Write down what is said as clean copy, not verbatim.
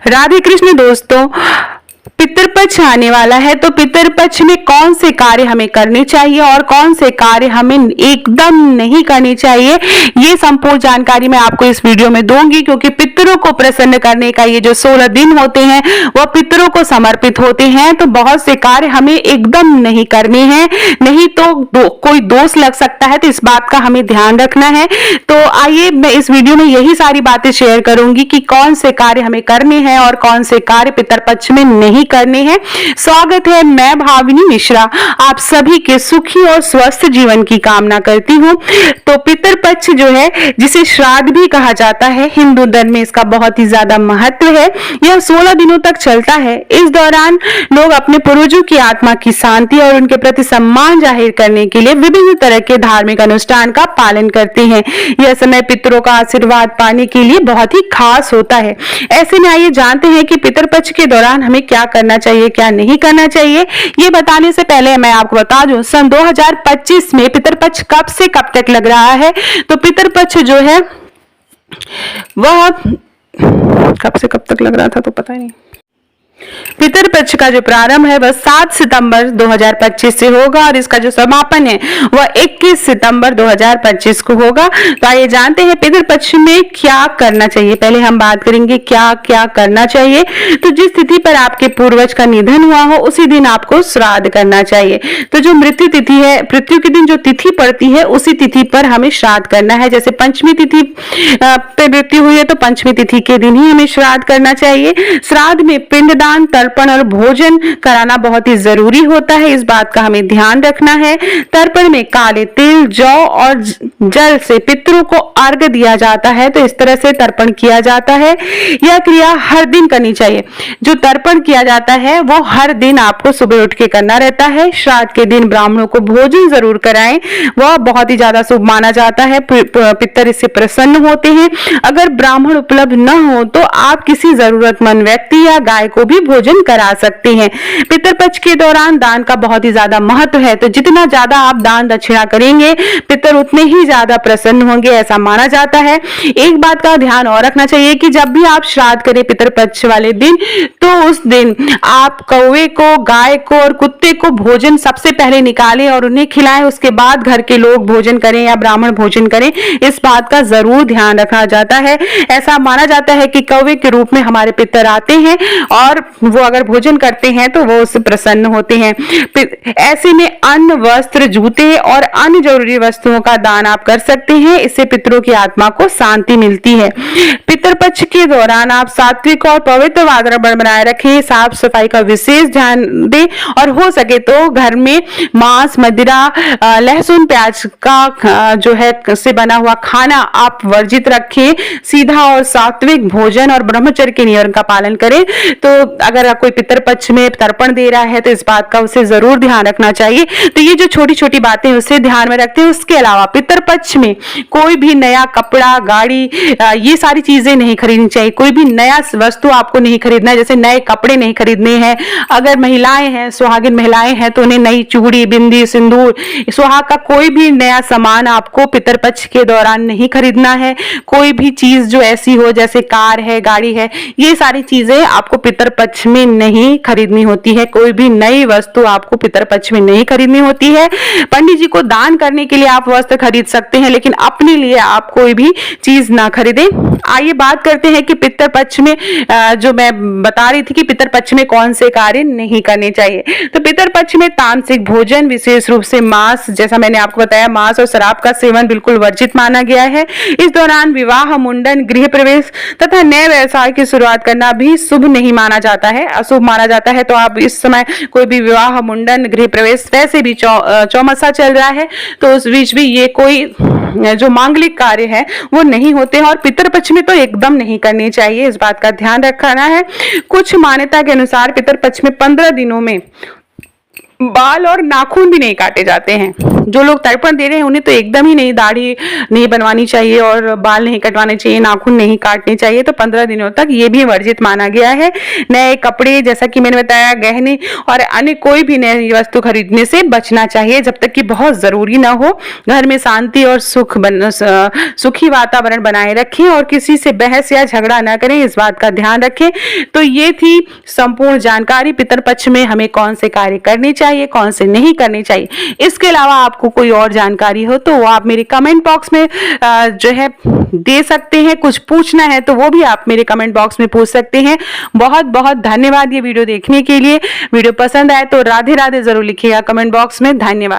राधे कृष्ण दोस्तों, पितृपक्ष आने वाला है तो पितृपक्ष में कौन से कार्य हमें करने चाहिए और कौन से कार्य हमें एकदम नहीं करने चाहिए, ये संपूर्ण जानकारी मैं आपको इस वीडियो में दूंगी। क्योंकि पितरों को प्रसन्न करने का ये जो 16 दिन होते हैं वह पितरों को समर्पित होते हैं, तो बहुत से कार्य हमें एकदम नहीं करने हैं, नहीं तो कोई दोष लग सकता है, तो इस बात का हमें ध्यान रखना है। तो आइए मैं इस वीडियो में यही सारी बातें शेयर करूंगी कि कौन से कार्य हमें करने हैं और कौन से कार्य पितरपक्ष में नहीं करने हैं। स्वागत है, मैं भाविनी मिश्रा आप सभी के सुखी और स्वस्थ जीवन की कामना करती हूँ। तो पितरपक्ष जो है, जिसे श्राद्ध भी कहा जाता है, हिंदू धर्म में इसका बहुत ही ज्यादा महत्व है। यह 16 दिनों तक चलता है। इस दौरान लोग अपने पूर्वजों की आत्मा की शांति और उनके प्रति सम्मान जाहिर करने के लिए विभिन्न तरह के धार्मिक अनुष्ठान का पालन करते हैं। यह समय पितरों का आशीर्वाद पाने के लिए बहुत ही खास होता है। ऐसे में आइए जानते हैं कि पितरपक्ष के दौरान हमें क्या करना चाहिए, क्या नहीं करना चाहिए। ये बताने से पहले मैं आपको बता दूं, सन 2025 में पितरपक्ष कब से कब तक लग रहा है। तो पितरपक्ष जो है वह कब से कब तक लग रहा था तो पता ही नहीं। पितरपक्ष का जो प्रारंभ है वह 7 सितंबर 2025 से होगा और इसका जो समापन है वह 21 सितंबर 2025 को होगा। तो आइए जानते हैं पितरपक्ष में क्या करना चाहिए। पहले हम बात करेंगे क्या क्या करना चाहिए। तो जिस तिथि पर आपके पूर्वज का निधन हुआ हो उसी दिन आपको श्राद्ध करना चाहिए। तो जो मृत्यु तिथि है, मृत्यु के दिन जो तिथि पड़ती है उसी तिथि पर हमें श्राद्ध करना है। जैसे पंचमी तिथि पे मृत्यु हुई है तो पंचमी तिथि के दिन ही हमें श्राद्ध करना चाहिए। श्राद्ध में पिंडदान, तर्पण और भोजन कराना बहुत ही जरूरी होता है, इस बात का हमें ध्यान रखना है। तर्पण में काले तिल, जौ और जल से पितरों को अर्घ दिया जाता है, तो इस तरह से तर्पण किया जाता है। यह क्रिया हर दिन करनी चाहिए। जो तर्पण किया जाता है वो हर दिन आपको सुबह उठ के करना रहता है। श्राद्ध के दिन ब्राह्मणों को भोजन जरूर कराएं, वह बहुत ही ज्यादा शुभ माना जाता है। पितर इससे प्रसन्न होते हैं। अगर ब्राह्मण उपलब्ध न हो तो आप किसी जरूरतमंद व्यक्ति या गाय को भी भोजन करा सकते हैं। पितरपक्ष के दौरान दान का बहुत ही ज्यादा महत्व है, तो जितना ज्यादा आप दान दक्षिणा करेंगे पितर उतने ही ज्यादा प्रसन्न होंगे, ऐसा माना जाता है। एक बात का ध्यान और रखना चाहिए कि जब भी आप श्राद्ध करें पितरपक्ष वाले दिन, तो उस दिन आप कौवे को, गाय को और कुत्ते को भोजन सबसे पहले निकालें और उन्हें खिलाएं। उसके बाद घर के लोग भोजन करें या ब्राह्मण भोजन करें, इस बात का जरूर ध्यान रखा जाता है। ऐसा माना जाता है कि कौवे के रूप में हमारे पितर आते हैं और वो अगर भोजन करते हैं तो वो उससे प्रसन्न होते हैं। ऐसे में अन्न, वस्त्र, जूते और अन्य जरूरी वस्तुओं का दान आप कर सकते हैं। इससे पितरों की आत्मा को शांति मिलती है। पितरपक्ष के दौरान आप सात्विक और पवित्र वातावरण बनाए रखें, साफ सफाई का विशेष ध्यान दें और हो सके तो घर में मांस, मदिरा, लहसुन, प्याज का जो है से बना हुआ खाना आप वर्जित रखें। सीधा और सात्विक भोजन और ब्रह्मचर्य के नियम का पालन करें। तो अगर कोई पितरपक्ष में तर्पण दे रहा है तो इस बात का उसे जरूर ध्यान रखना चाहिए। तो ये जो छोटी छोटी बातें उसे ध्यान में रखते हैं। उसके अलावा पितरपक्ष में कोई भी नया कपड़ा, गाड़ी, ये सारी चीजें नहीं खरीदनी चाहिए। कोई भी नया वस्तु आपको नहीं खरीदना है, जैसे नए कपड़े नहीं खरीदने हैं। अगर महिलाएं हैं, सुहागिन महिलाएं हैं, तो उन्हें नई चूड़ी, बिंदी, सिंदूर, सुहाग का कोई भी नया सामान आपको पितरपक्ष के दौरान नहीं खरीदना है। कोई भी चीज जो ऐसी हो, जैसे कार है, गाड़ी है, ये सारी चीजें आपको पितरपक्ष में नहीं खरीदनी होती है। कोई भी नई वस्तु आपको पितरपक्ष में नहीं खरीदनी होती है। पंडित जी को दान करने के लिए आप वस्त्र खरीद सकते हैं, लेकिन अपने लिए आप कोई भी चीज ना खरीदें। आइए बात करते हैं कि पितरपक्ष में जो मैं बता रही थी कि पितरपक्ष में कौन से कार्य नहीं करने चाहिए। तो पितरपक्ष में तामसिक भोजन, विशेष रूप से मांस, जैसा मैंने आपको बताया, मांस और शराब का सेवन बिल्कुल वर्जित माना गया है। इस दौरान विवाह, मुंडन, गृह प्रवेश तथा नए व्यवसाय की शुरुआत करना भी शुभ नहीं माना जाता है, अशुभ माना जाता है। तो आप इस समय कोई भी विवाह, मुंडन, गृह प्रवेश, वैसे भी चौमासा चल रहा है तो उस बीच भी ये कोई जो मांगलिक कार्य है वो नहीं होते हैं और पितरपक्ष में तो एकदम नहीं करनी चाहिए, इस बात का ध्यान रखना है। कुछ मान्यता के अनुसार पितरपक्ष में 15 दिनों में बाल और नाखून भी नहीं काटे जाते हैं। जो लोग तर्पण दे रहे हैं उन्हें तो एकदम ही नहीं, दाढ़ी नहीं बनवानी चाहिए और बाल नहीं कटवाने चाहिए, नाखून नहीं काटने चाहिए। तो 15 दिनों तक ये भी वर्जित माना गया है। नए कपड़े, जैसा कि मैंने बताया, गहने और अन्य कोई भी नई वस्तु खरीदने से बचना चाहिए जब तक कि बहुत जरूरी ना हो। घर में शांति और सुखी वातावरण बनाए रखें और किसी से बहस या झगड़ा ना करें, इस बात का ध्यान रखें। तो ये थी संपूर्ण जानकारी पितरपक्ष में हमें कौन से कार्य करने चाहिए, कौन से नहीं करने चाहिए। इसके अलावा आपको कोई और जानकारी हो तो वो आप मेरे कमेंट बॉक्स में जो है दे सकते हैं। कुछ पूछना है तो वो भी आप मेरे कमेंट बॉक्स में पूछ सकते हैं। बहुत बहुत धन्यवाद ये वीडियो देखने के लिए। वीडियो पसंद आए तो राधे राधे जरूर लिखिएगा कमेंट बॉक्स में। धन्यवाद।